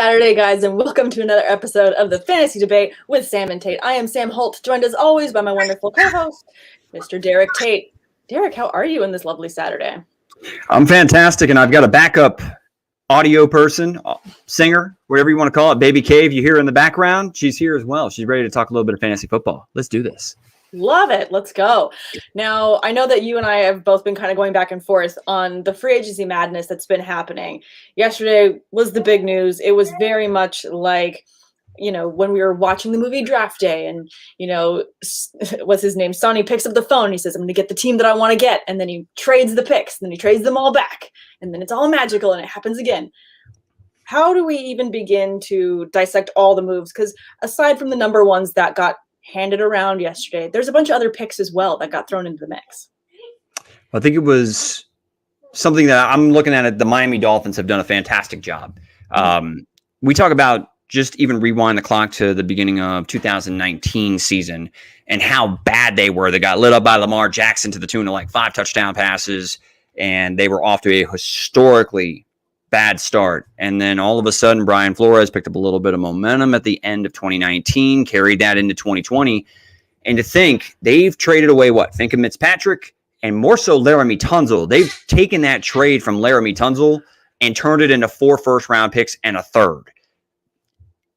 Saturday, guys, and welcome to another episode of the Fantasy Debate with Sam and Tate. I am Sam Holt, joined as always by my wonderful co-host, Mr. Derek Tate. Derek, how are you in this lovely Saturday? I'm fantastic, and I've got a backup audio person, singer, whatever you want to call it, Baby Cave. You hear in the background. She's here as well. She's ready to talk a little bit of fantasy football. Let's do this. Love it. Let's go. Now, I know that you and I have both been kind of going back and forth on the free agency madness that's been happening. Yesterday was the big news. It was very much like, when we were watching the movie Draft Day and, what's his name? Sonny picks up the phone and he says, I'm going to get the team that I want to get. And then he trades the picks and then he trades them all back. And then it's all magical and it happens again. How do we even begin to dissect all the moves? Because aside from the number ones that got handed around yesterday, there's a bunch of other picks as well that got thrown into the mix. I think it was something that I'm looking at it. The Miami Dolphins have done a fantastic job. We talk about just even rewind the clock to the beginning of 2019 season and how bad they were. They got lit up by Lamar Jackson to the tune of like 5 touchdown passes, and they were off to a historically bad start. And then all of a sudden, Brian Flores picked up a little bit of momentum at the end of 2019, carried that into 2020. And to think they've traded away Finka Fitzpatrick and more so Laramie Tunsil. They've taken that trade from Laramie Tunsil and turned it into 4 first-round picks and a third.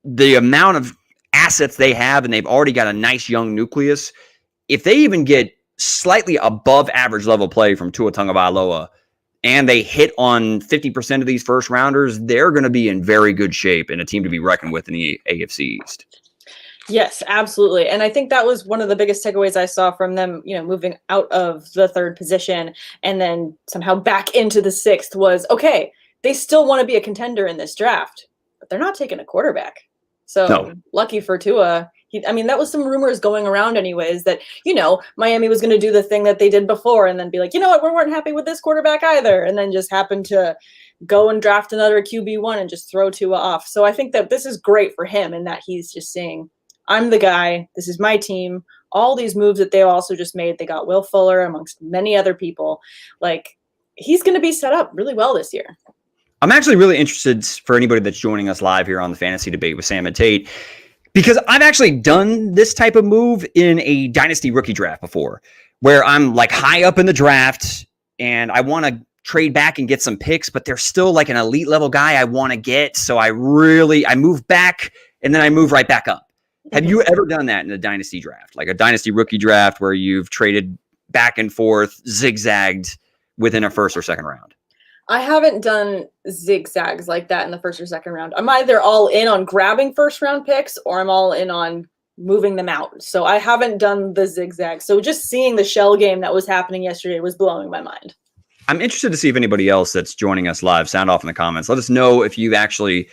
The amount of assets they have, and they've already got a nice young nucleus. If they even get slightly above average level play from Tua Tagovailoa, and they hit on 50% of these first rounders, they're going to be in very good shape and a team to be reckoned with in the AFC East. Yes, absolutely. And I think that was one of the biggest takeaways I saw from them, moving out of the third position and then somehow back into the 6th was, okay, they still want to be a contender in this draft, but they're not taking a quarterback. So no. Lucky for Tua. That was some rumors going around anyways that, Miami was going to do the thing that they did before and then be like, you know what, we weren't happy with this quarterback either. And then just happened to go and draft another QB1 and just throw Tua off. So I think that this is great for him in that he's just saying, I'm the guy. This is my team. All these moves that they also just made, they got Will Fuller amongst many other people. Like, he's going to be set up really well this year. I'm actually really interested for anybody that's joining us live here on the Fantasy Debate with Sam and Tate, because I've actually done this type of move in a dynasty rookie draft before, where I'm like high up in the draft and I want to trade back and get some picks, but there's still like an elite level guy I want to get. So I move back and then I move right back up. Have you ever done that in a dynasty draft, like a dynasty rookie draft where you've traded back and forth, zigzagged within a first or second round? I haven't done zigzags like that in the first or second round. I'm either all in on grabbing first round picks or I'm all in on moving them out. So I haven't done the zigzag. So just seeing the shell game that was happening yesterday was blowing my mind. I'm interested to see if anybody else that's joining us live, sound off in the comments. Let us know if you've actually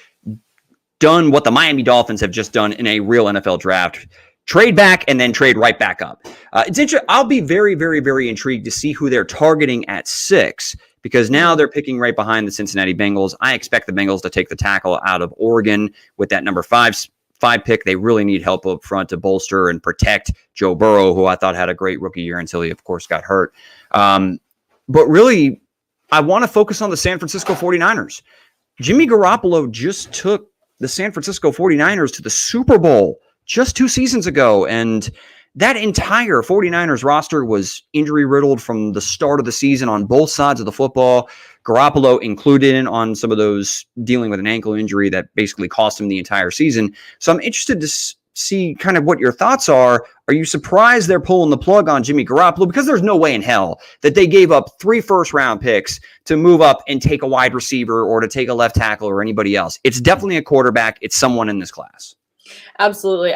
done what the Miami Dolphins have just done in a real NFL draft. Trade back and then trade right back up. It's interesting. I'll be very, very, very intrigued to see who they're targeting at 6. Because now they're picking right behind the Cincinnati Bengals. I expect the Bengals to take the tackle out of Oregon with that number 5 pick. They really need help up front to bolster and protect Joe Burrow, who I thought had a great rookie year until he, of course, got hurt. But really, I want to focus on the San Francisco 49ers. Jimmy Garappolo just took the San Francisco 49ers to the Super Bowl just 2 seasons ago, and that entire 49ers roster was injury-riddled from the start of the season on both sides of the football. Garoppolo included in on some of those dealing with an ankle injury that basically cost him the entire season. So I'm interested to see kind of what your thoughts are. Are you surprised they're pulling the plug on Jimmy Garappolo? Because there's no way in hell that they gave up 3 first-round picks to move up and take a wide receiver or to take a left tackle or anybody else. It's definitely a quarterback. It's someone in this class. Absolutely.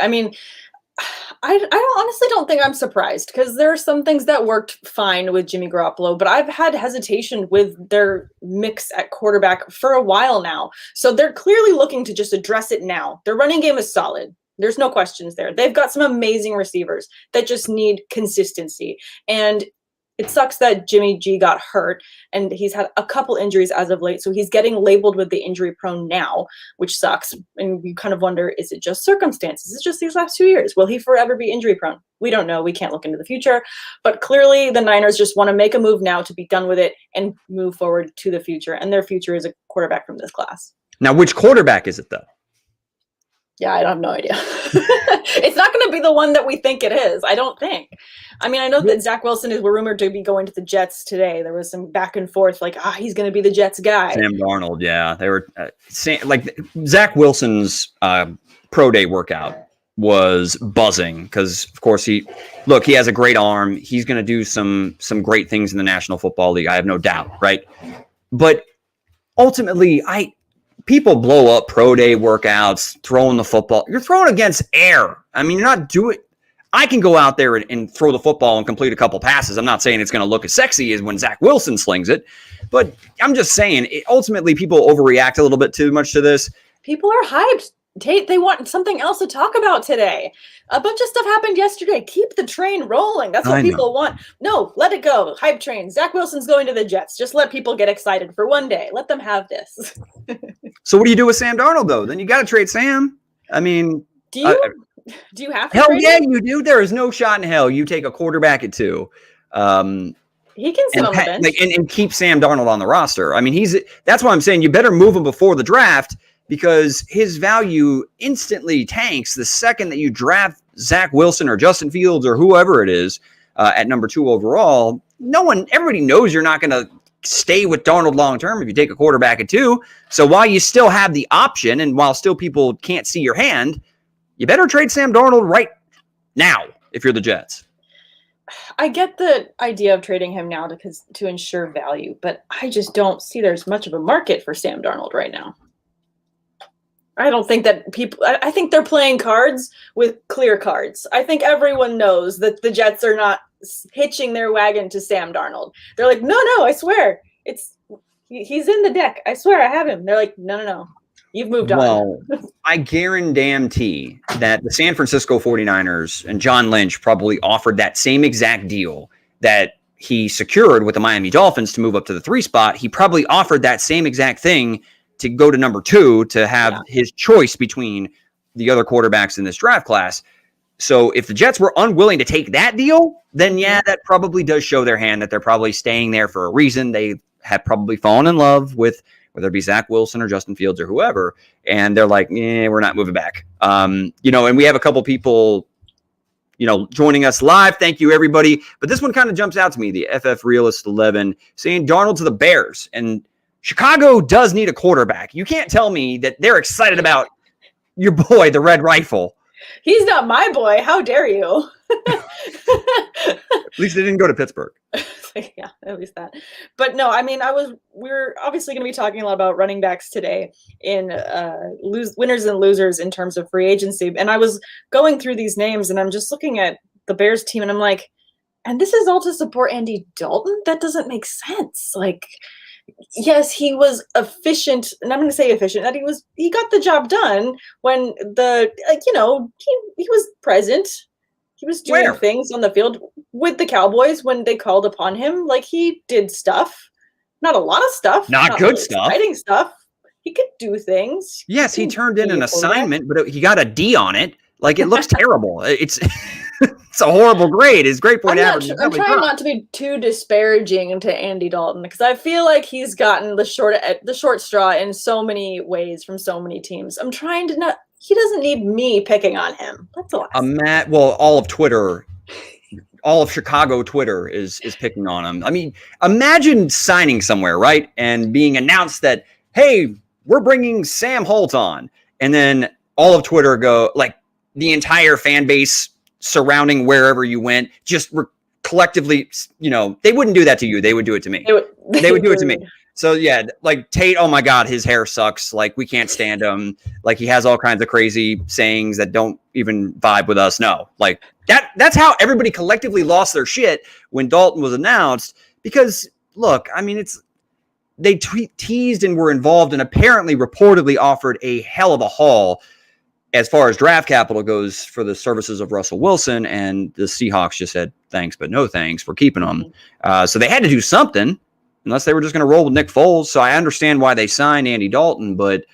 I honestly don't think I'm surprised because there are some things that worked fine with Jimmy Garappolo, but I've had hesitation with their mix at quarterback for a while now. So they're clearly looking to just address it now. Their running game is solid. There's no questions there. They've got some amazing receivers that just need consistency. And it sucks that Jimmy G got hurt and he's had a couple injuries as of late. So he's getting labeled with the injury prone now, which sucks. And you kind of wonder, is it just circumstances? Is it just these last 2 years? Will he forever be injury prone? We don't know. We can't look into the future. But clearly the Niners just want to make a move now to be done with it and move forward to the future. And their future is a quarterback from this class. Now, which quarterback is it, though? Yeah, I have no idea. It's not going to be the one that we think it is. I don't think. I mean, I know that Zack Wilson is rumored to be going to the Jets today. There was some back and forth, like, he's going to be the Jets guy. Sam Darnold, yeah, they were like Zack Wilson's pro day workout was buzzing because, of course, he has a great arm. He's going to do some great things in the National Football League. I have no doubt, right? But ultimately, people blow up pro day workouts, throwing the football. You're throwing against air. I mean, you're not doing. I can go out there and throw the football and complete a couple passes. I'm not saying it's going to look as sexy as when Zack Wilson slings it, but I'm just saying ultimately people overreact a little bit too much to this. People are hyped. Tate, they want something else to talk about today. A bunch of stuff happened yesterday. Keep the train rolling. That's what people want. No, let it go. Hype train. Zack Wilson's going to the Jets. Just let people get excited for one day. Let them have this. So what do you do with Sam Darnold, though? Then you got to trade Sam. I mean, do you have to? Hell yeah, you do. There is no shot in hell you take a quarterback at 2. He can sit on the bench and keep Sam Darnold on the roster. I mean, that's why I'm saying you better move him before the draft because his value instantly tanks the second that you draft Zack Wilson or Justin Fields or whoever it is at number 2 overall. Everybody knows you're not going to stay with Darnold long term if you take a quarterback at 2. So while you still have the option and while still people can't see your hand, you better trade Sam Darnold right now if you're the Jets. I get the idea of trading him now to ensure value, but I just don't see there's much of a market for Sam Darnold right now. I don't think that I think they're playing cards with clear cards. I think everyone knows that the Jets are not hitching their wagon to Sam Darnold. They're like, no, I swear. He's in the deck. I swear I have him. They're like, no. You've moved on. Well, I guarantee that the San Francisco 49ers and John Lynch probably offered that same exact deal that he secured with the Miami Dolphins to move up to the 3 spot. He probably offered that same exact thing to go to number 2 to have his choice between the other quarterbacks in this draft class. So if the Jets were unwilling to take that deal, then that probably does show their hand that they're probably staying there for a reason. They have probably fallen in love with whether it be Zack Wilson or Justin Fields or whoever. And they're like, we're not moving back. And we have a couple people, joining us live. Thank you, everybody. But this one kind of jumps out to me, the FF Realist 11 saying Darnold to the Bears. And Chicago does need a quarterback. You can't tell me that they're excited about your boy, the Red Rifle. He's not my boy. How dare you? At least they didn't go to Pittsburgh. Yeah, at least that. But no, I mean, we're obviously going to be talking a lot about running backs today in winners and losers in terms of free agency. And I was going through these names and I'm just looking at the Bears team and I'm like, and this is all to support Andy Dalton? That doesn't make sense. Like, yes, he was efficient, and I'm going to say efficient, that he got the job done when he was present. He was doing things on the field with the Cowboys when they called upon him. Like, he did stuff. Not a lot of stuff. Not good stuff. Exciting stuff. He could do things. Yes, he turned in an assignment, but he got a D on it. Like, it looks terrible. It's it's a horrible grade. His grade point average. I'm trying not to be too disparaging to Andy Dalton because I feel like he's gotten the short straw in so many ways from so many teams. I'm trying to not. He doesn't need me picking on him. That's all. All of Twitter, all of Chicago Twitter is picking on him. I mean, imagine signing somewhere, right, and being announced that, hey, we're bringing Sam Holt on, and then all of Twitter the entire fan base surrounding wherever you went, just collectively, they wouldn't do that to you. They would do it to me. They would do it to me. So yeah, like Tate, oh my God, his hair sucks. Like, we can't stand him. Like, he has all kinds of crazy sayings that don't even vibe with us. No, like that's how everybody collectively lost their shit when Dalton was announced, because look, I mean, they teased and were involved and apparently reportedly offered a hell of a haul as far as draft capital goes for the services of Russell Wilson, and the Seahawks just said thanks, but no thanks for keeping him. So they had to do something, unless they were just going to roll with Nick Foles. So I understand why they signed Andy Dalton, but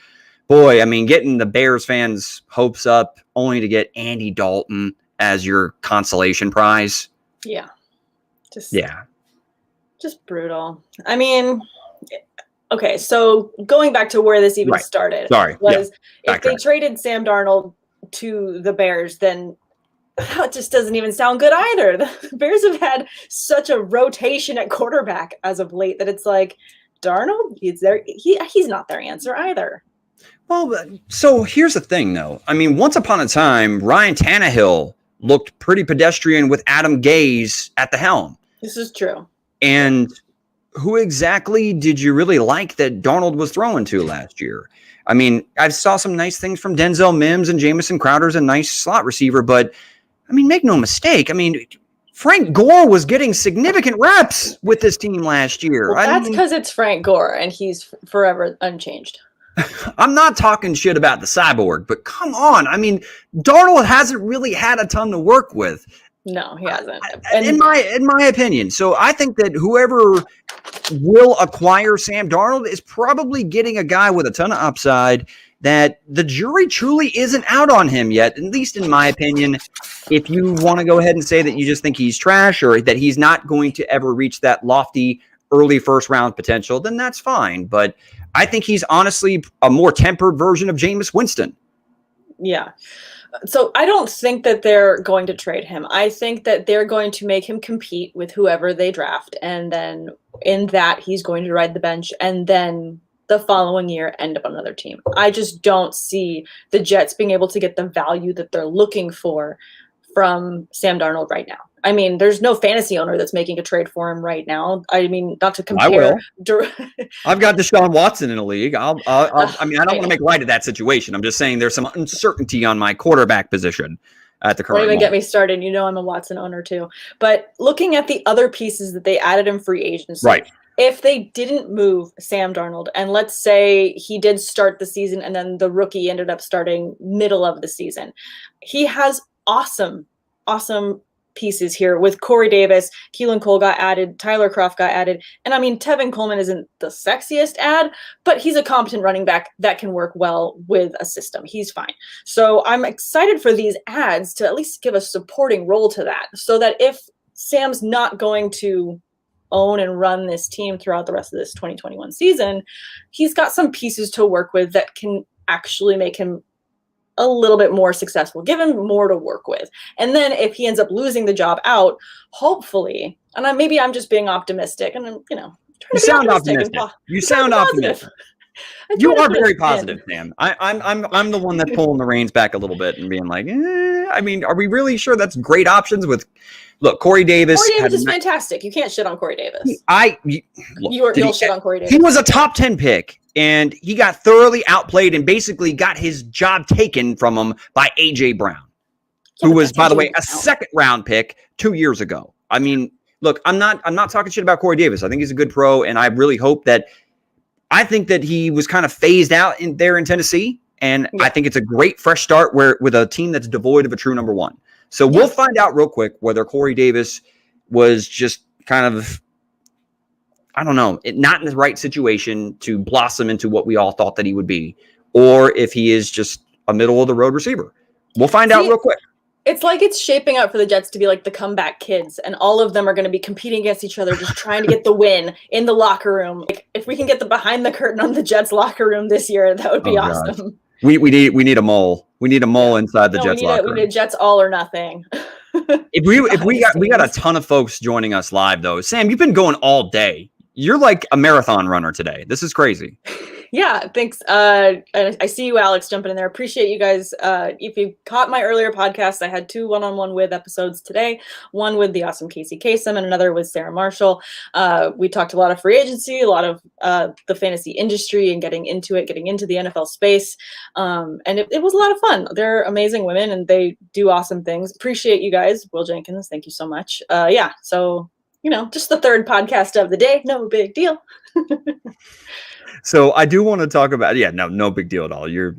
boy, I mean, getting the Bears fans' hopes up only to get Andy Dalton as your consolation prize. Yeah. Just brutal. I mean, okay, so going back to where this even started if they traded Sam Darnold to the Bears, then it just doesn't even sound good either. The Bears have had such a rotation at quarterback as of late that it's like, Darnold, he's not their answer either. Well, so here's the thing, though. I mean, once upon a time, Ryan Tannehill looked pretty pedestrian with Adam Gase at the helm. This is true. And who exactly did you really like that Darnold was throwing to last year? I mean, I saw some nice things from Denzel Mims, and Jamison Crowder's a nice slot receiver, but I mean, make no mistake. I mean, Frank Gore was getting significant reps with this team last year. Well, that's because it's Frank Gore, and he's forever unchanged. I'm not talking shit about the cyborg, but come on. I mean, Darnold hasn't really had a ton to work with. No, he hasn't. In my opinion. So I think that whoever will acquire Sam Darnold is probably getting a guy with a ton of upside that the jury truly isn't out on him yet, at least in my opinion. If you want to go ahead and say that you just think he's trash or that he's not going to ever reach that lofty early first round potential, then that's fine. But I think he's honestly a more tempered version of Jameis Winston. Yeah. So I don't think that they're going to trade him. I think that they're going to make him compete with whoever they draft. And then in that, he's going to ride the bench. And then the following year, end up on another team. I just don't see the Jets being able to get the value that they're looking for from Sam Darnold right now. I mean, there's no fantasy owner that's making a trade for him right now. I mean, not to compare. I will. I've got Deshaun Watson in a league. I mean, I don't want to make light of that situation. I'm just saying there's some uncertainty on my quarterback position at the current moment. Don't even get me started. You know I'm a Watson owner too. But looking at the other pieces that they added in free agency, right? If they didn't move Sam Darnold, and let's say he did start the season and then the rookie ended up starting middle of the season, he has awesome pieces here with Corey Davis. Keelan Cole got added. Tyler Kroft got added. And I mean, Tevin Coleman isn't the sexiest ad, but he's a competent running back that can work well with a system. He's fine. So I'm excited for these ads to at least give a supporting role to that, so that if Sam's not going to own and run this team throughout the rest of this 2021 season, he's got some pieces to work with that can actually make him a little bit more successful, give him more to work with. And then if he ends up losing the job out, hopefully, and maybe I'm just being optimistic, and I'm, you sound optimistic. You sound optimistic. You are very positive, Sam. I'm the one that's pulling the reins back a little bit and being like, I mean, are we really sure that's great options with? Look, Corey Davis. Corey Davis is fantastic. You can't shit on Corey Davis. You'll shit on Corey Davis. He was a top 10 pick, and he got thoroughly outplayed and basically got his job taken from him by A.J. Brown, who was, by the way, a second-round pick 2 years ago. I mean, look, I'm not talking shit about Corey Davis. I think he's a good pro, and I really hope that I think that he was kind of phased out in Tennessee, and I think it's a great fresh start with a team that's devoid of a true number one. So we'll find out real quick whether Corey Davis was just kind of, I don't know, not in the right situation to blossom into what we all thought that he would be, or if he is just a middle-of-the-road receiver. We'll find out real quick. It's like it's shaping up for the Jets to be like the comeback kids, and all of them are going to be competing against each other, just trying to get the win in the locker room. Like, if we can get the behind the curtain on the Jets locker room this year, that would be awesome. God. We need a mole. We need a mole inside the Jets locker room. We need Jets all or nothing. If we got a ton of folks joining us live though. Sam, you've been going all day. You're like a marathon runner today. This is crazy. Yeah, thanks. I see you, Alex, jumping in there. Appreciate you guys. If you caught my earlier podcast, I had 2 one-on-one with episodes today. One with the awesome Casey Kasem and another with Sarah Marshall. We talked a lot of free agency, a lot of the fantasy industry and getting into the NFL space. And it was a lot of fun. They're amazing women and they do awesome things. Appreciate you guys. Will Jenkins, thank you so much. So, just the third podcast of the day. No big deal. So I do want to talk about, no big deal at all. You're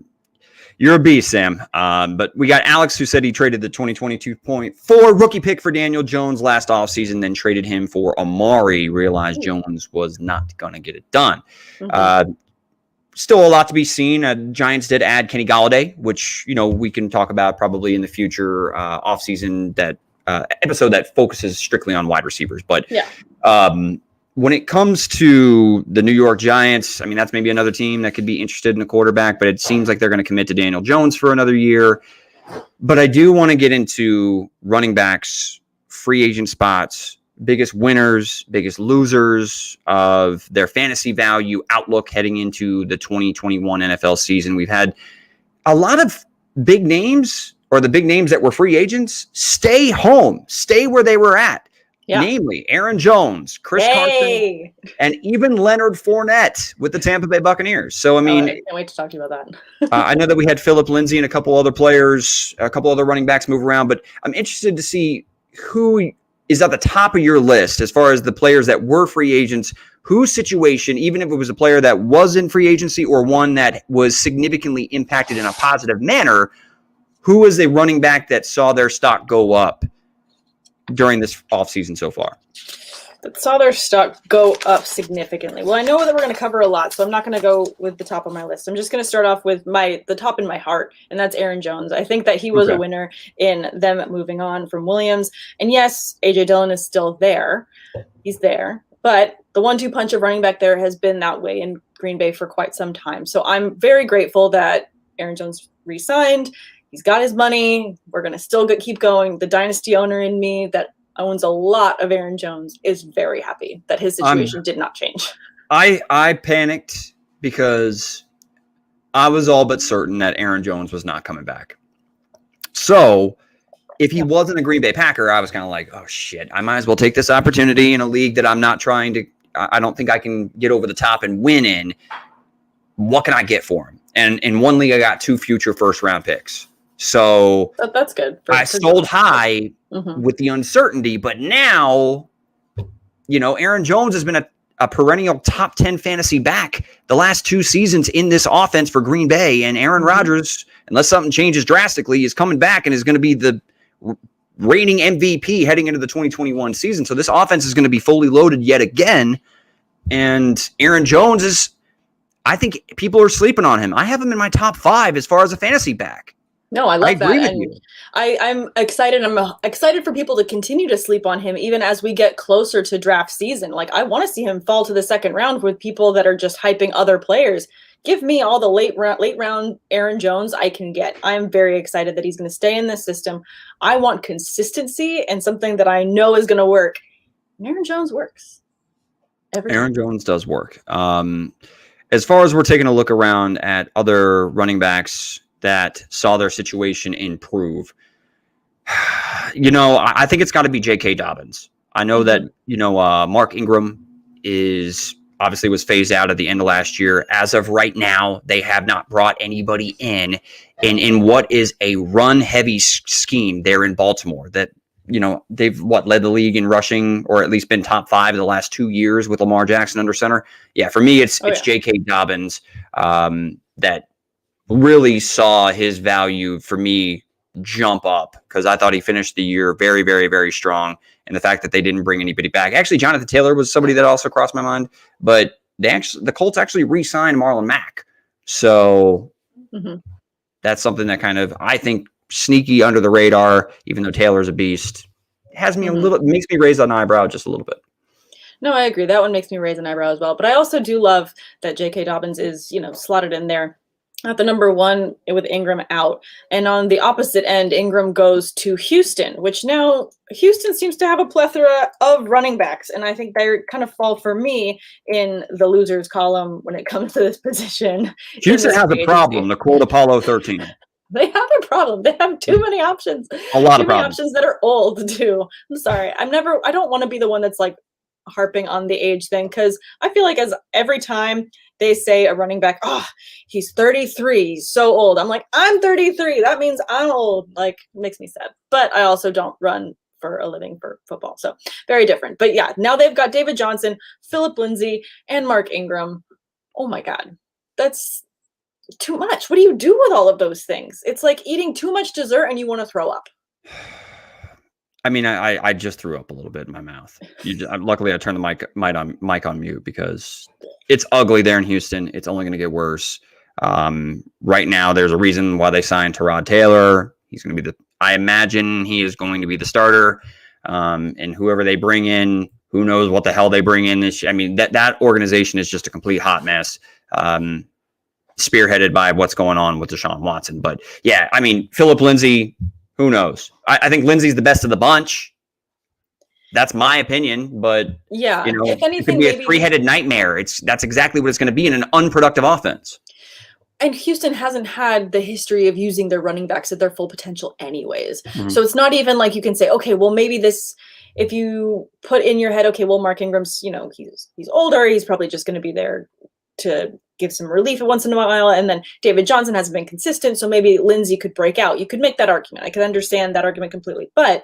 a beast, Sam. But we got Alex who said he traded the 2022.4 rookie pick for Daniel Jones last offseason, then traded him for Amari, realized Jones was not going to get it done. Mm-hmm. Still a lot to be seen. Giants did add Kenny Golladay, which, we can talk about probably in the future offseason episode that focuses strictly on wide receivers. But when it comes to the New York Giants, I mean, that's maybe another team that could be interested in a quarterback, but it seems like they're going to commit to Daniel Jones for another year. But I do want to get into running backs, free agent spots, biggest winners, biggest losers of their fantasy value outlook heading into the 2021 NFL season. We've had a lot of big names, or the big names that were free agents, stay home, stay where they were at. Yeah. Namely, Aaron Jones, Chris Carson, and even Leonard Fournette with the Tampa Bay Buccaneers. So, I mean, I can't wait to talk to you about that. I know that we had Philip Lindsey and a couple other players, a couple other running backs move around, but I'm interested to see who is at the top of your list as far as the players that were free agents, whose situation, even if it was a player that was in free agency or one that was significantly impacted in a positive manner, who was a running back that saw their stock go up during this offseason so far? That saw their stock go up significantly. Well, I know that we're going to cover a lot, so I'm not going to go with the top of my list. I'm just going to start off with the top in my heart, and that's Aaron Jones. I think that he was a winner in them moving on from Williams. And yes, A.J. Dillon is still there. He's there. But the 1-2 punch of running back there has been that way in Green Bay for quite some time. So I'm very grateful that Aaron Jones re-signed. He's got his money. We're going to still keep going. The dynasty owner in me that owns a lot of Aaron Jones is very happy that his situation did not change. I panicked because I was all but certain that Aaron Jones was not coming back. So if he wasn't a Green Bay Packer, I was kind of like, oh shit, I might as well take this opportunity in a league that I'm not trying to, I don't think I can get over the top and win in. What can I get for him? And in one league, I got 2 future first-round picks. So that's good. I sold high with the uncertainty, but now, Aaron Jones has been a perennial top 10 fantasy back the last 2 seasons in this offense for Green Bay. And Aaron Rodgers, unless something changes drastically, is coming back and is going to be the reigning MVP heading into the 2021 season. So this offense is going to be fully loaded yet again. And Aaron Jones is, I think people are sleeping on him. I have him in my top 5 as far as a fantasy back. No, I love that. I agree with you. I'm excited. I'm excited for people to continue to sleep on him, even as we get closer to draft season. Like, I want to see him fall to the second round with people that are just hyping other players. Give me all the late round Aaron Jones I can get. I'm very excited that he's going to stay in this system. I want consistency and something that I know is going to work. And Aaron Jones works. Aaron Jones does work. As far as we're taking a look around at other running backs that saw their situation improve, I think it's got to be J.K. Dobbins. I know that, Mark Ingram was phased out at the end of last year. As of right now, they have not brought anybody in what is a run-heavy scheme there in Baltimore that, they've led the league in rushing, or at least been top 5 in the last 2 years with Lamar Jackson under center. Yeah, for me, it's J.K. Dobbins that really saw his value for me jump up, because I thought he finished the year very, very, very strong. And the fact that they didn't bring anybody back. Actually, Jonathan Taylor was somebody that also crossed my mind, but the Colts actually re-signed Marlon Mack. So that's something that kind of, I think, sneaky under the radar, even though Taylor's a beast, has me makes me raise an eyebrow just a little bit. No, I agree. That one makes me raise an eyebrow as well. But I also do love that J.K. Dobbins is, slotted in there at the number 1 with Ingram out. And on the opposite end, Ingram goes to Houston, which now Houston seems to have a plethora of running backs. And I think they kind of fall for me in the losers column when it comes to this position. Houston has a problem, to quote Apollo 13. They have a problem. They have too many options. A lot of problems. Options that are old too. I'm sorry. I don't want to be the one that's like harping on the age thing, because I feel like as every time they say a running back, oh, he's 33, he's so old. I'm like, I'm 33. That means I'm old. Like, it makes me sad. But I also don't run for a living for football. So very different. But yeah, now they've got David Johnson, Philip Lindsey, and Mark Ingram. Oh my God. That's too much. What do you do with all of those things? It's like eating too much dessert and you want to throw up. I mean, I just threw up a little bit in my mouth. Luckily, I turned the mic on mute, because it's ugly there in Houston. It's only going to get worse. Right now, there's a reason why they signed Tyrod Taylor. He's going to be I imagine he is going to be the starter. And whoever they bring in, who knows what the hell they bring in. That organization is just a complete hot mess. spearheaded by what's going on with Deshaun Watson. But yeah, I mean, Phillip Lindsay, who knows? I think Lindsay's the best of the bunch. That's my opinion, but yeah, you know, if anything, it could be a maybe three-headed nightmare. That's exactly what it's going to be in an unproductive offense. and Houston hasn't had the history of using their running backs at their full potential anyways. Mhm. So it's not even like you can say, okay, well, maybe this, if you put in your head, okay, well, Mark Ingram's, you know, he's older. He's probably just going to be there to give some relief once in a while. And then David Johnson hasn't been consistent. So maybe Lindsey could break out. You could make that argument. I could understand that argument completely. But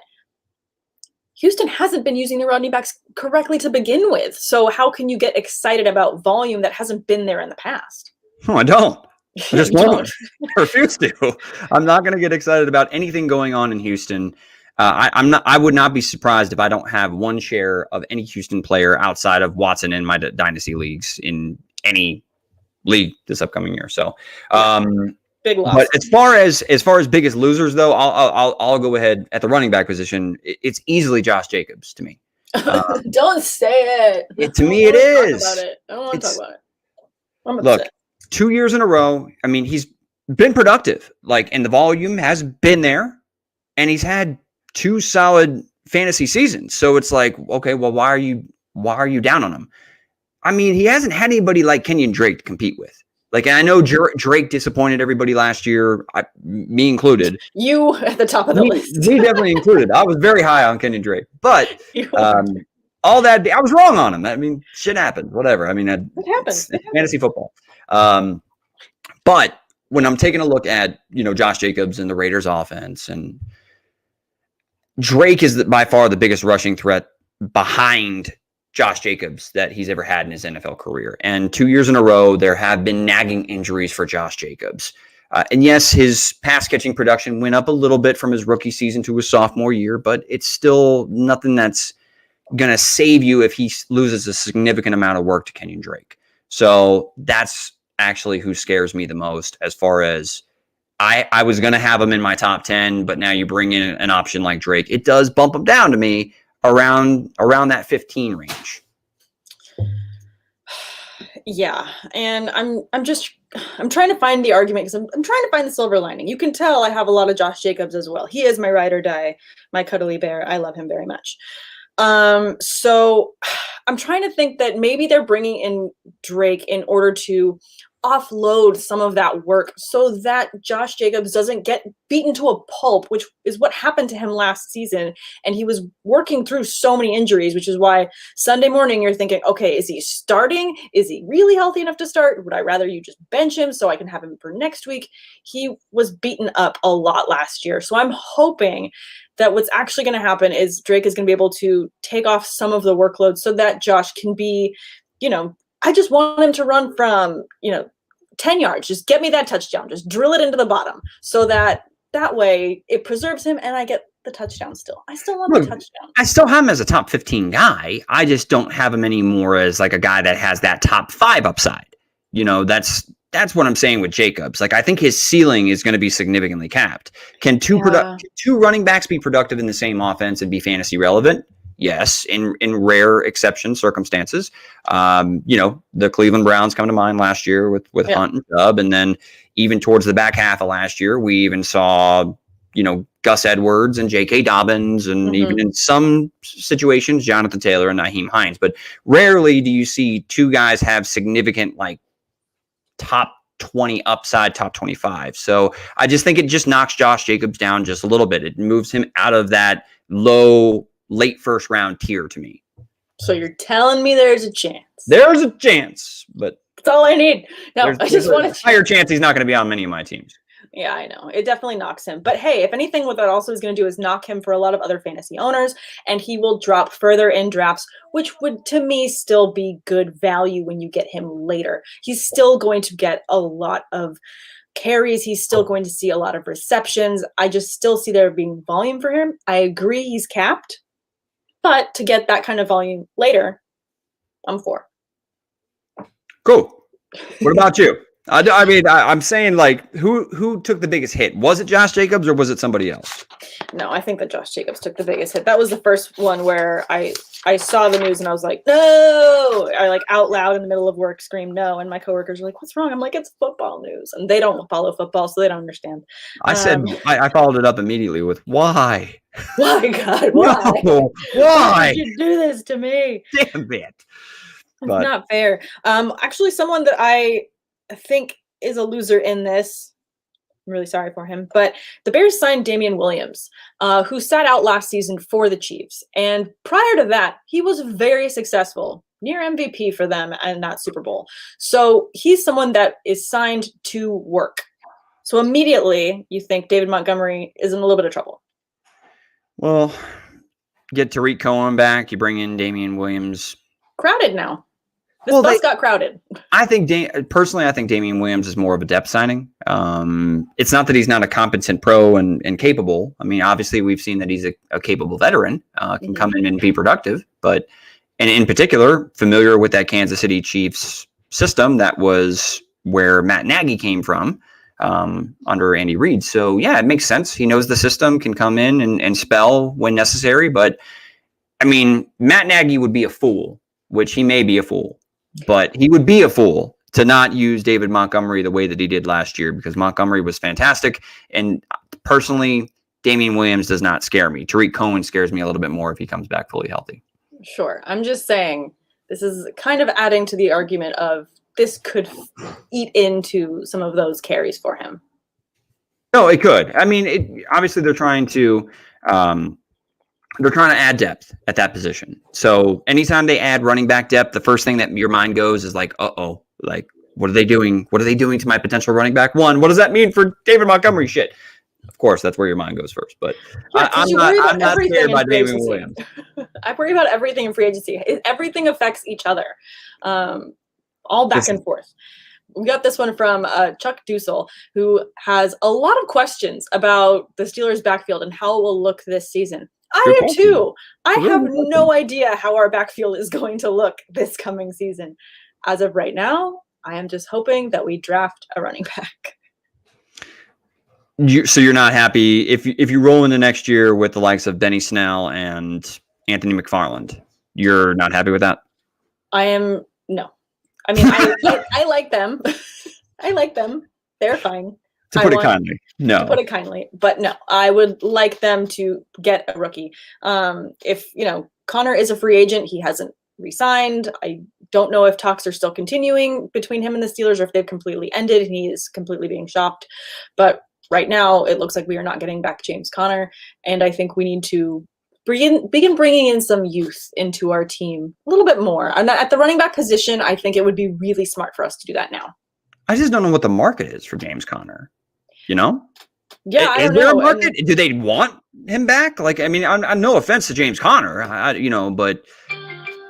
Houston hasn't been using the running backs correctly to begin with. So how can you get excited about volume that hasn't been there in the past? No, I don't. I just You won't. I refuse to. I'm not going to get excited about anything going on in Houston. I'm not. I would not be surprised if I don't have one share of any Houston player outside of Watson in my dynasty leagues in any league this upcoming year. So, Big loss. but as far as biggest losers though, I'll go ahead at the running back position. It's easily Josh Jacobs to me. Don't say it. To me, it is. I don't want to talk about it. I'm Look, upset. 2 years in a row. I mean, he's been productive, and the volume has been there, and he's had 2 solid fantasy seasons. So it's like, okay, well, why are you down on him? I mean, he hasn't had anybody like Kenyon Drake to compete with. And I know Drake disappointed everybody last year, me included. You at the top of the list. Me definitely included. I was very high on Kenyon Drake, but all that I was wrong on him. I mean, shit happens. Whatever. I mean, it happens. Fantasy football. But when I'm taking a look at Josh Jacobs and the Raiders offense, and Drake is by far the biggest rushing threat behind Josh Jacobs that he's ever had in his NFL career. And 2 years in a row, there have been nagging injuries for Josh Jacobs. And yes, his pass catching production went up a little bit from his rookie season to his sophomore year, but it's still nothing that's going to save you if he loses a significant amount of work to Kenyon Drake. So that's actually who scares me the most, as far as I was going to have him in my top 10, but now you bring in an option like Drake. It does bump him down to me around that 15 range. Yeah, and I'm trying to find the argument, because I'm trying to find the silver lining. You can tell I have a lot of Josh Jacobs as well. He is my ride or die, my cuddly bear. I love him very much. So I'm trying to think that maybe they're bringing in Drake in order to offload some of that work so that Josh Jacobs doesn't get beaten to a pulp, which is what happened to him last season. And he was working through so many injuries, which is why Sunday morning you're thinking, okay, is he starting? Is he really healthy enough to start? Would I rather you just bench him so I can have him for next week? He was beaten up a lot last year. So I'm hoping that what's actually going to happen is Drake is going to be able to take off some of the workload so that Josh can be, I just want him to run from, 10 yards. Just get me that touchdown. Just drill it into the bottom, so that way it preserves him and I get the touchdown still. I still want the touchdown. I still have him as a top 15 guy. I just don't have him anymore as like a guy that has that top 5 upside. That's what I'm saying with Jacobs. I think his ceiling is going to be significantly capped. Can two running backs be productive in the same offense and be fantasy relevant? Yes, in rare exception circumstances. The Cleveland Browns come to mind last year with Hunt and Chubb, and then even towards the back half of last year, we even saw Gus Edwards and J.K. Dobbins, and even in some situations, Jonathan Taylor and Nyheim Hines. But rarely do you see two guys have significant top 20 upside, top 25. So I just think it just knocks Josh Jacobs down just a little bit. It moves him out of that late first round tier to me. So you're telling me there's a chance? There's a chance, but that's all I need. No, I just want a higher chance he's not going to be on many of my teams. Yeah, I know. It definitely knocks him. But hey, if anything, what that also is going to do is knock him for a lot of other fantasy owners, and he will drop further in drafts, which would, to me, still be good value when you get him later. He's still going to get a lot of carries. He's still going to see a lot of receptions. I just still see there being volume for him. I agree he's capped, but to get that kind of volume later, I'm for. Cool. What about you? I mean, I'm saying, like, who took the biggest hit? Was it Josh Jacobs or was it somebody else? No, I think that Josh Jacobs took the biggest hit. That was the first one where I saw the news and I was like, no! I like out loud in the middle of work screamed no, and my coworkers were like, what's wrong? I'm like, it's football news, and they don't follow football, so they don't understand. I said I followed it up immediately with why? Why, God? Why? No, Why why? did you do this to me? Damn it! It's not fair. Actually, someone that I think is a loser in this. I'm really sorry for him, but the Bears signed Damian Williams, who sat out last season for the Chiefs. And prior to that, he was very successful, near MVP for them and that Super Bowl. So he's someone that is signed to work. So immediately you think David Montgomery is in a little bit of trouble. Well, get Tariq Cohen back. You bring in Damian Williams. Crowded now. This bus got crowded. I think personally, I think Damian Williams is more of a depth signing. It's not that he's not a competent pro and capable. I mean, obviously, we've seen that he's a capable veteran, can come in and be productive. But and in particular, familiar with that Kansas City Chiefs system, that was where Matt Nagy came from under Andy Reid. So yeah, it makes sense. He knows the system, can come in and spell when necessary. But I mean, Matt Nagy would be a fool, which he may be a fool. But he would be a fool to not use David Montgomery the way that he did last year, because Montgomery was fantastic. And personally, Damian Williams does not scare me. Tariq Cohen scares me a little bit more if he comes back fully healthy. Sure. I'm just saying this is kind of adding to the argument of this could eat into some of those carries for him. No, it could. I mean, obviously they're trying to add depth at that position. So anytime they add running back depth, the first thing that your mind goes is like, uh-oh, like, what are they doing? What are they doing to my potential running back? One, what does that mean for David Montgomery shit? Of course, that's where your mind goes first. But yeah, I'm not scared by David Williams. I worry about everything in free agency. Everything affects each other, all back and forth. We got this one from Chuck Dussel, who has a lot of questions about the Steelers' backfield and how it will look this season. I do too. I have no idea how our backfield is going to look this coming season. As of right now, I am just hoping that we draft a running back. So you're not happy if you roll into next year with the likes of Benny Snell and Anthony McFarland. You're not happy with that? I am no. I mean, I like them. I like them. They're fine. To put it kindly, no. To put it kindly, but no, I would like them to get a rookie. If Connor is a free agent, he hasn't re-signed. I don't know if talks are still continuing between him and the Steelers, or if they've completely ended and he is completely being shopped. But right now, it looks like we are not getting back James Conner, and I think we need to begin bringing in some youth into our team a little bit more. And at the running back position, I think it would be really smart for us to do that now. I just don't know what the market is for James Conner. Yeah, I don't know. Is there a market? Do they want him back? Like, I mean, I'm no offense to James Conner, but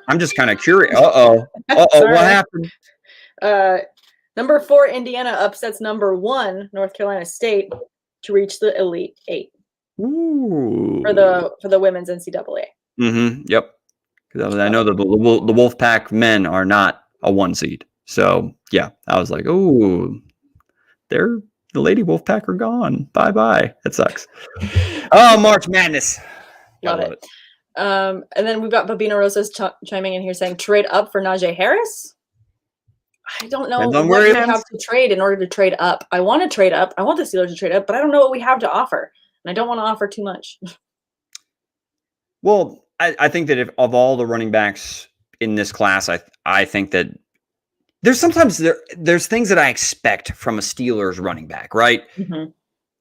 I'm just kind of curious. What happened? Number 4, Indiana upsets number 1, North Carolina State, to reach the Elite 8. Ooh. For the women's NCAA. Mm-hmm. Yep. Because I know that the Wolfpack men are not a 1 seed. So yeah, I was like, oh, the Lady Wolfpack are gone. Bye. That sucks. Oh, March Madness. Love it. And then we've got Babina Rosas chiming in here saying trade up for Najee Harris. I don't know what we have to trade in order to trade up. I want to trade up. I want the Steelers to trade up, but I don't know what we have to offer. And I don't want to offer too much. Well, I think that of all the running backs in this class, I think that there's things that I expect from a Steelers running back, right? Mm-hmm.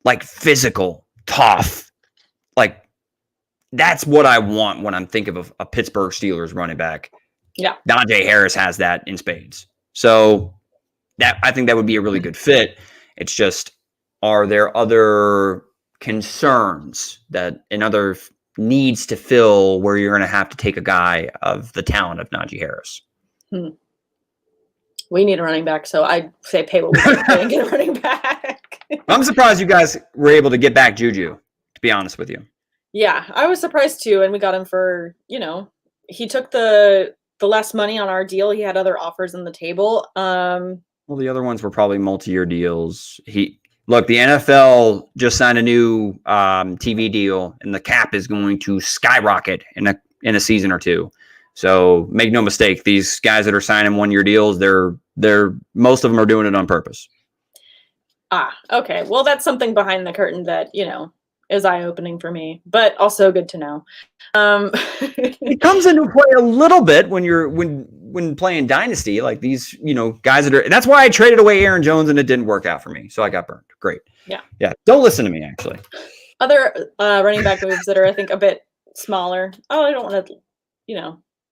Like physical, tough. Like that's what I want when I'm thinking of a Pittsburgh Steelers running back. Yeah. Najee Harris has that in spades. So I think that would be a really good fit. It's just, are there other concerns that another needs to fill where you're going to have to take a guy of the talent of Najee Harris? We need a running back, so I'd say pay what we can pay and get a running back. I'm surprised you guys were able to get back Juju, to be honest with you. Yeah, I was surprised too, and we got him for, he took the less money on our deal. He had other offers on the table. Well, the other ones were probably multi-year deals. Look, the NFL just signed a new TV deal, and the cap is going to skyrocket in a season or two. So make no mistake, these guys that are signing 1-year deals, they're most of them are doing it on purpose. Okay. Well, that's something behind the curtain that, is eye-opening for me, but also good to know. It comes into play a little bit when playing Dynasty, like these, guys that are. That's why I traded away Aaron Jones and it didn't work out for me, so I got burned. Great. Yeah. Don't listen to me, actually. Other running back moves that are, I think, a bit smaller. I don't want to,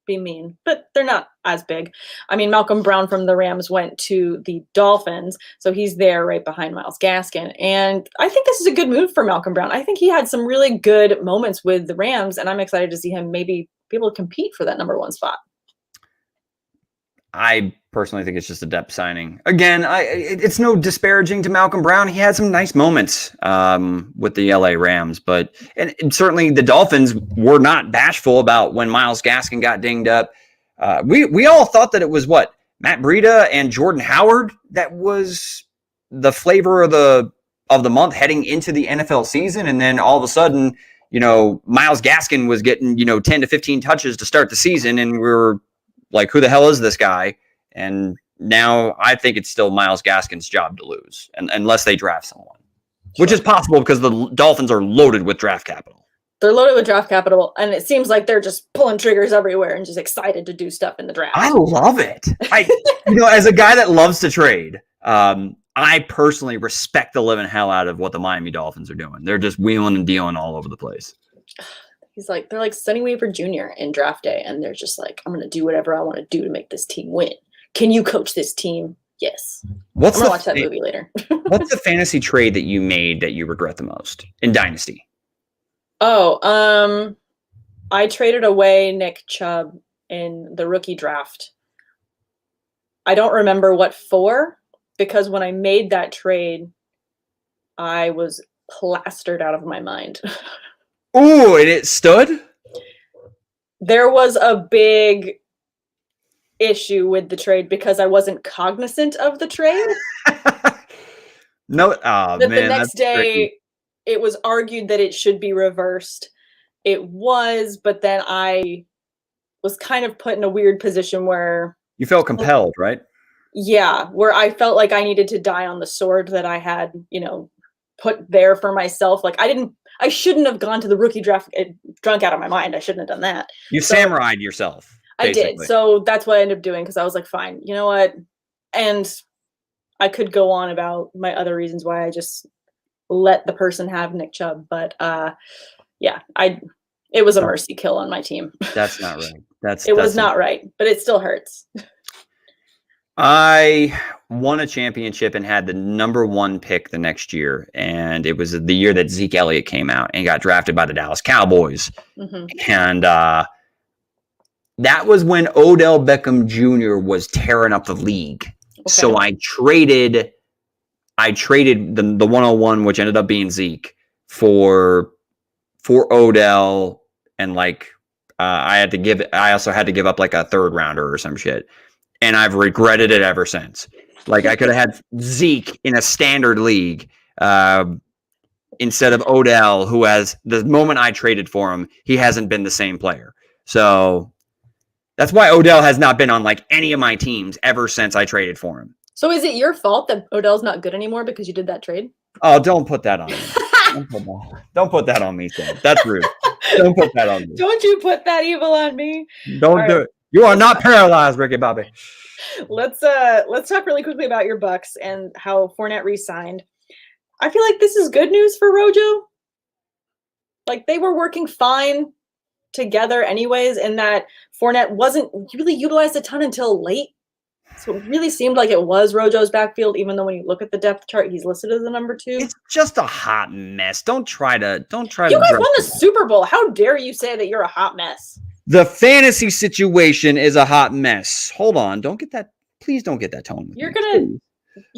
be mean, but they're not as big. I mean, Malcolm Brown from the Rams went to the Dolphins, so he's there right behind Myles Gaskin. And I think this is a good move for Malcolm Brown. I think he had some really good moments with the Rams, and I'm excited to see him maybe be able to compete for that number 1 spot. I personally think it's just a depth signing. Again, it's no disparaging to Malcolm Brown. He had some nice moments with the LA Rams, but and certainly the Dolphins were not bashful about when Myles Gaskin got dinged up. We all thought that it was Matt Breida and Jordan Howard that was the flavor of the month heading into the NFL season, and then all of a sudden, Myles Gaskin was getting 10 to 15 touches to start the season, and we were like, who the hell is this guy? And now I think it's still Myles Gaskin's job to lose, unless they draft someone, which is possible because the Dolphins are loaded with draft capital. They're loaded with draft capital, and it seems like they're just pulling triggers everywhere and just excited to do stuff in the draft. I love it. As a guy that loves to trade, I personally respect the living hell out of what the Miami Dolphins are doing. They're just wheeling and dealing all over the place. They're like Sonny Weaver Jr. in draft day, and they're just like, I'm going to do whatever I want to do to make this team win. Can you coach this team? Yes. I'm going to watch that movie later. What's the fantasy trade that you made that you regret the most in Dynasty? I traded away Nick Chubb in the rookie draft. I don't remember what for, because when I made that trade, I was plastered out of my mind. Ooh, and it stood? There was a big issue with the trade because I wasn't cognizant of the trade. The next day, it was argued that it should be reversed. It was, but then I was kind of put in a weird position where... You felt compelled, right? Yeah, where I felt like I needed to die on the sword that I had, put there for myself. Like I shouldn't have gone to the rookie draft drunk out of my mind. I shouldn't have done that. You samurai'd yourself. Basically. I did. So that's what I ended up doing, because I was like, fine, you know what? And I could go on about my other reasons why I just let the person have Nick Chubb. But it was a mercy kill on my team. That's not right. It was not right, but it still hurts. I won a championship and had the number 1 pick the next year. And it was the year that Zeke Elliott came out and got drafted by the Dallas Cowboys. Mm-hmm. And that was when Odell Beckham Jr. was tearing up the league. Okay. So I traded the 101, which ended up being Zeke, for Odell, and I also had to give up like a 3rd rounder or some shit. And I've regretted it ever since. Like, I could have had Zeke in a standard league instead of Odell, who has, the moment I traded for him, he hasn't been the same player. So that's why Odell has not been on like any of my teams ever since I traded for him. So is it your fault that Odell's not good anymore because you did that trade? Oh, don't put that on me. Don't put that on me, Sam. That's rude. Don't put that on me. Don't you put that evil on me. Don't do it. You are not paralyzed, Ricky Bobby. Let's talk really quickly about your Bucks and how Fournette re-signed. I feel like this is good news for Rojo. Like, they were working fine together anyways, and that Fournette wasn't really utilized a ton until late. So it really seemed like it was Rojo's backfield, even though when you look at the depth chart, he's listed as the number 2. It's just a hot mess. Don't try to. You guys won the Super Bowl. How dare you say that you're a hot mess? The fantasy situation is a hot mess. Hold on. Don't get that. Please don't get that tone. You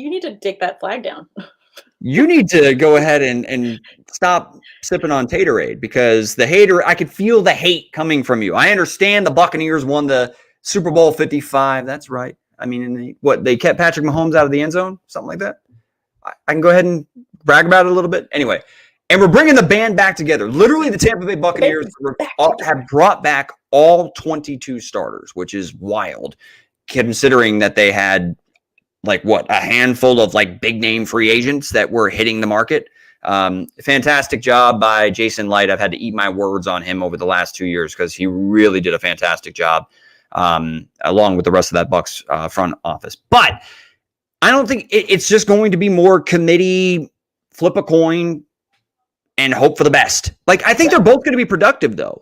need to take that flag down. You need to go ahead and stop sipping on Taterade, because I could feel the hate coming from you. I understand the Buccaneers won the Super Bowl 55. That's right. I mean, they kept Patrick Mahomes out of the end zone, something like that. I can go ahead and brag about it a little bit. Anyway, and we're bringing the band back together. Literally, the Tampa Bay Buccaneers have brought back all 22 starters, which is wild, considering that they had a handful of big name free agents that were hitting the market. Fantastic job by Jason Light. I've had to eat my words on him over the last 2 years because he really did a fantastic job, along with the rest of that Bucs front office. But I don't think it's just going to be more committee, flip a coin, and hope for the best. I think they're both going to be productive, though.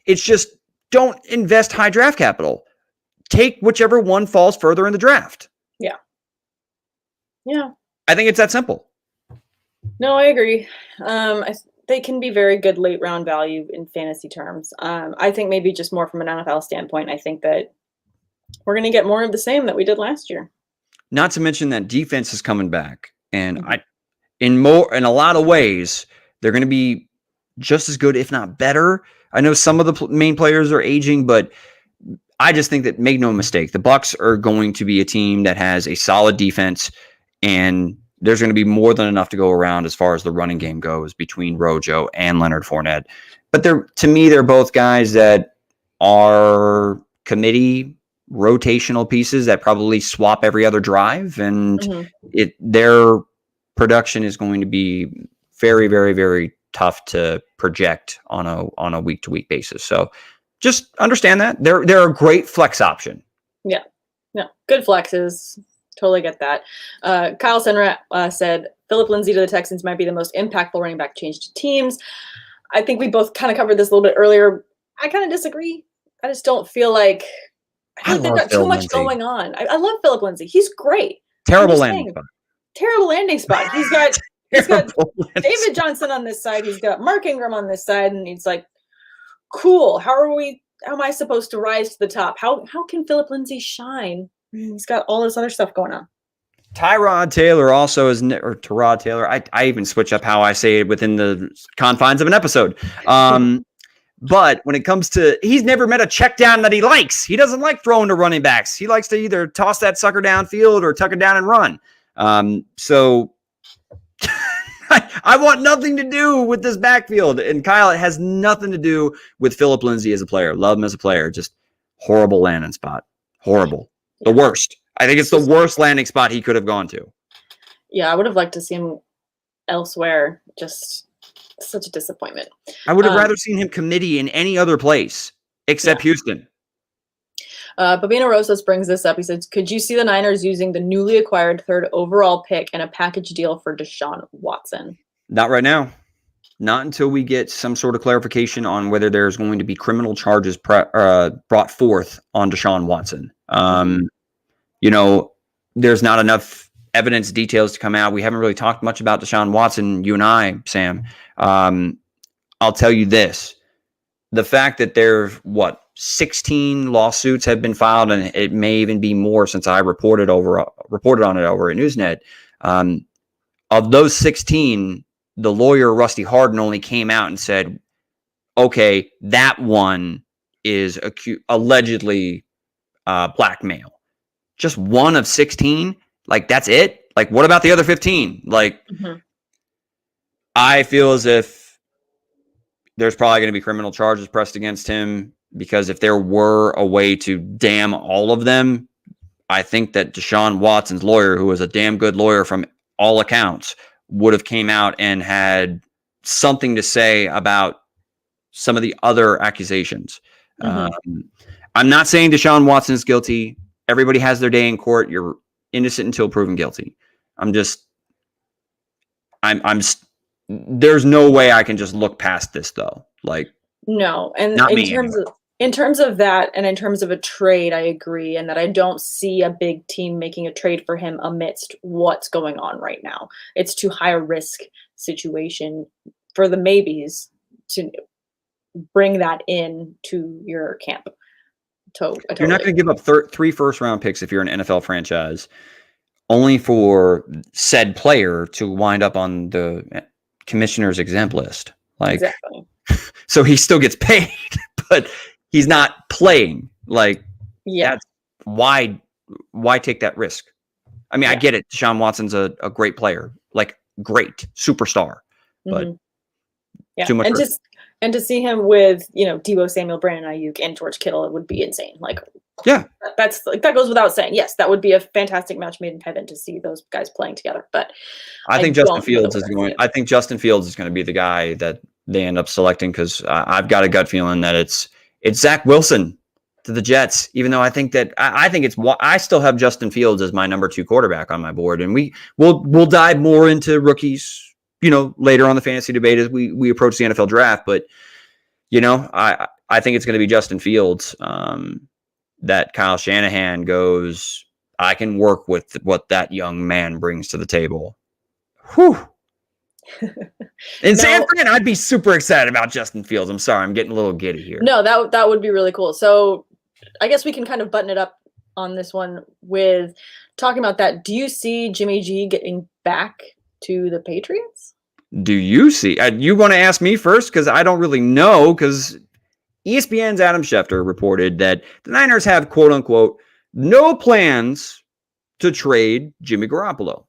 It's just don't invest high draft capital. Take whichever one falls further in the draft. Yeah. Yeah. I think it's that simple. No, I agree. They can be very good late round value in fantasy terms. I think maybe just more from an NFL standpoint, I think that we're going to get more of the same that we did last year. Not to mention that defense is coming back. And in a lot of ways, they're going to be just as good, if not better. I know some of the main players are aging, but I just think that, make no mistake, the Bucs are going to be a team that has a solid defense, and there's going to be more than enough to go around as far as the running game goes between Rojo and Leonard Fournette. But to me, they're both guys that are committee rotational pieces that probably swap every other drive, and their production is going to be very, very, very tough to project on a week-to-week basis. So just understand that they're a great flex option. Yeah, good flexes. Totally get that. Kyle Senra said Philip Lindsey to the Texans might be the most impactful running back change to teams. I think we both kind of covered this a little bit earlier. I kind of disagree. I just don't feel like they've got too much going on. I love Philip Lindsey. He's great. Terrible landing spot. He's got David Johnson on this side. He's got Mark Ingram on this side, and he's like, cool. How am I supposed to rise to the top? How can Philip Lindsey shine? He's got all this other stuff going on. Tyrod Taylor also is, or Tyrod Taylor. I even switch up how I say it within the confines of an episode. But when it comes to, he's never met a check down that he likes. He doesn't like throwing to running backs. He likes to either toss that sucker downfield or tuck it down and run. So I want nothing to do with this backfield. And Kyle, it has nothing to do with Philip Lindsey as a player. Love him as a player. Just horrible landing spot. Horrible. The worst. I think it's the worst landing spot he could have gone to. Yeah, I would have liked to see him elsewhere. Just such a disappointment. I would have rather seen him committee in any other place except Houston. Babino Rosas brings this up. He says, could you see the Niners using the newly acquired third overall pick and a package deal for Deshaun Watson? Not right now. Not until we get some sort of clarification on whether there's going to be criminal charges brought forth on Deshaun Watson. There's not enough evidence details to come out. We haven't really talked much about Deshaun Watson, you and I, Sam. I'll tell you this. The fact that there's 16 lawsuits have been filed, and it may even be more since I reported on it over at Newsnet. Of those 16, the lawyer Rusty Hardin only came out and said, okay, that one is allegedly blackmail. Just one of 16? That's it? What about the other 15? I feel as if there's probably going to be criminal charges pressed against him, because if there were a way to damn all of them, I think that Deshaun Watson's lawyer, who was a damn good lawyer from all accounts, would have came out and had something to say about some of the other accusations. I'm not saying Deshaun Watson is guilty. Everybody has their day in court. You're innocent until proven guilty. There's no way I can just look past this, though. No. And in terms of that, and in terms of a trade, I agree. And that I don't see a big team making a trade for him amidst what's going on right now. It's too high a risk situation for the maybes to bring that in to your camp. You're not going to give up 3 first-round picks if you're an NFL franchise, only for said player to wind up on the commissioner's exempt list. Exactly. So he still gets paid, but he's not playing. That's why why take that risk? I mean, I get it. Deshaun Watson's a great player, like great superstar, but too much risk. And to see him with, Deebo Samuel, Brandon Ayuk, and George Kittle, it would be insane. Like, yeah, that's like, that goes without saying. Yes, that would be a fantastic match made in heaven to see those guys playing together. But I think Justin Fields is going. I think Justin Fields is going to be the guy that they end up selecting, because I've got a gut feeling that it's Zack Wilson to the Jets. Even though I think I still have Justin Fields as my number 2 quarterback on my board, and we'll dive more into rookies, later on the fantasy debate as we approach the NFL draft. But, I think it's going to be Justin Fields, that Kyle Shanahan goes, I can work with what that young man brings to the table. Whew. In San Fran, I'd be super excited about Justin Fields. I'm sorry, I'm getting a little giddy here. No, that would be really cool. So I guess we can kind of button it up on this one with talking about that. Do you see Jimmy G getting back to the Patriots? Do you see? You want to ask me first, because I don't really know, because ESPN's Adam Schefter reported that the Niners have, quote unquote, no plans to trade Jimmy Garappolo.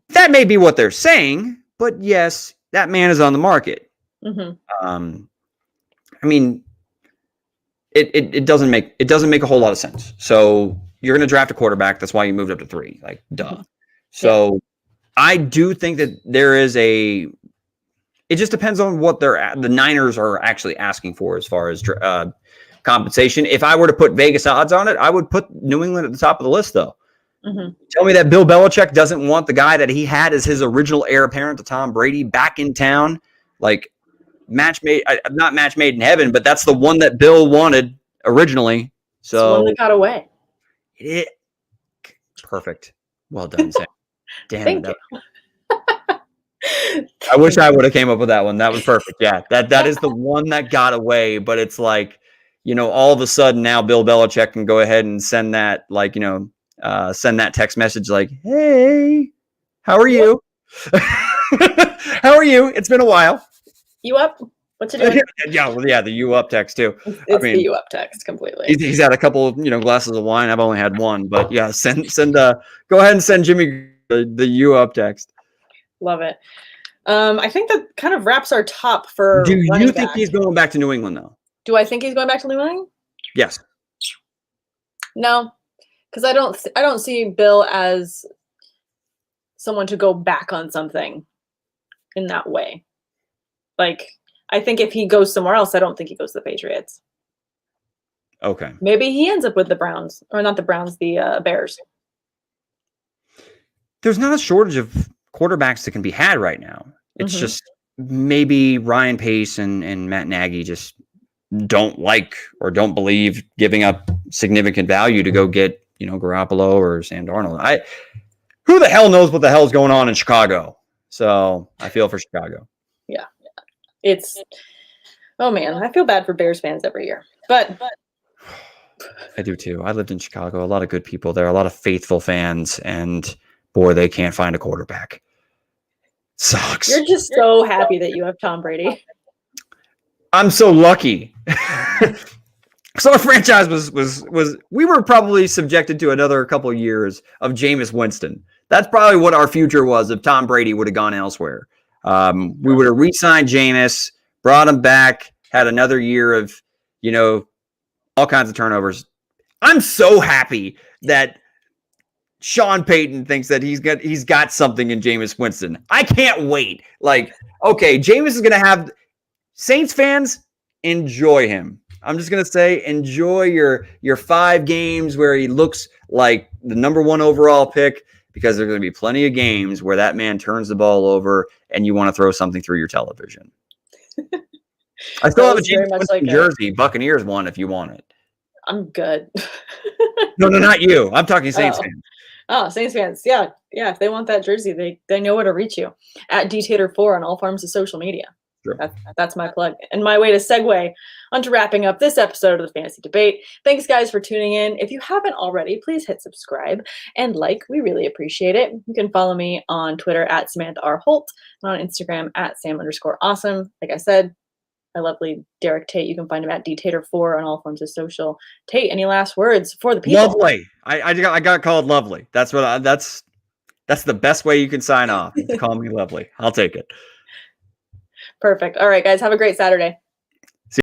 That may be what they're saying, but yes, that man is on the market. I mean, it doesn't make a whole lot of sense. So you're going to draft a quarterback. That's why you moved up to 3. Like, duh. So I do think that there is it just depends on what the Niners are actually asking for as far as compensation. If I were to put Vegas odds on it, I would put New England at the top of the list, though. Tell me that Bill Belichick doesn't want the guy that he had as his original heir apparent to Tom Brady back in town. Like, not match made in heaven, but that's the one that Bill wanted originally. So it's the one that got away. Perfect. Well done, Sam. Damn Thank it. you. I wish I would have came up with that one. That was perfect. Yeah, that is the one that got away. But it's like, all of a sudden now Bill Belichick can go ahead and send that, send that text message like, "Hey, how are you? How are you? It's been a while. You up? What you doing?" Yeah, the you up text too. It's the you up text completely. He's had a couple of glasses of wine. I've only had one, but yeah, go ahead and send Jimmy the you up text. Love it. I think that kind of wraps our top for. Do you think he's going back to New England though? Do I think he's going back to New England? Yes. No, because I don't see Bill as someone to go back on something in that way. Like, I think if he goes somewhere else, I don't think he goes to the Patriots. Okay. Maybe he ends up with the Browns, or not the Browns, the Bears. There's not a shortage of quarterbacks that can be had right now. It's just maybe Ryan Pace and Matt Nagy just don't like or don't believe giving up significant value to go get, Garoppolo or Sam Darnold. Who the hell knows what the hell is going on in Chicago? So I feel for Chicago. Yeah. Oh man, I feel bad for Bears fans every year, but I do too. I lived in Chicago. A lot of good people there, a lot of faithful fans, and boy, they can't find a quarterback. Sucks. You're just so happy that you have Tom Brady. I'm so lucky. So our franchise was we were probably subjected to another couple of years of Jameis Winston. That's probably what our future was if Tom Brady would have gone elsewhere. We would have re-signed Jameis, brought him back, had another year of, all kinds of turnovers. I'm so happy that Sean Payton thinks that he's got something in Jameis Winston. I can't wait. Like, okay, Jameis is going to have Saints fans, enjoy him. I'm just going to say, enjoy your 5 games where he looks like the number 1 overall pick, because there's going to be plenty of games where that man turns the ball over and you want to throw something through your television. I still have a Jameis Winston jersey, Buccaneers one, if you want it. I'm good. No, not you. I'm talking Saints fans. Oh, Saints fans. Yeah. If they want that jersey, they know where to reach you. At DTater4 on all forms of social media. Sure. That's my plug. And my way to segue onto wrapping up this episode of the Fantasy Debate. Thanks, guys, for tuning in. If you haven't already, please hit subscribe and like. We really appreciate it. You can follow me on Twitter at Samantha R. Holt and on Instagram at Sam_awesome. Like I said, my lovely Derek Tate. You can find him at dtater4 on all forms of social. Tate, any last words for the people? Lovely. I got called lovely. That's the best way you can sign off. Call me lovely. I'll take it. Perfect. All right, guys. Have a great Saturday.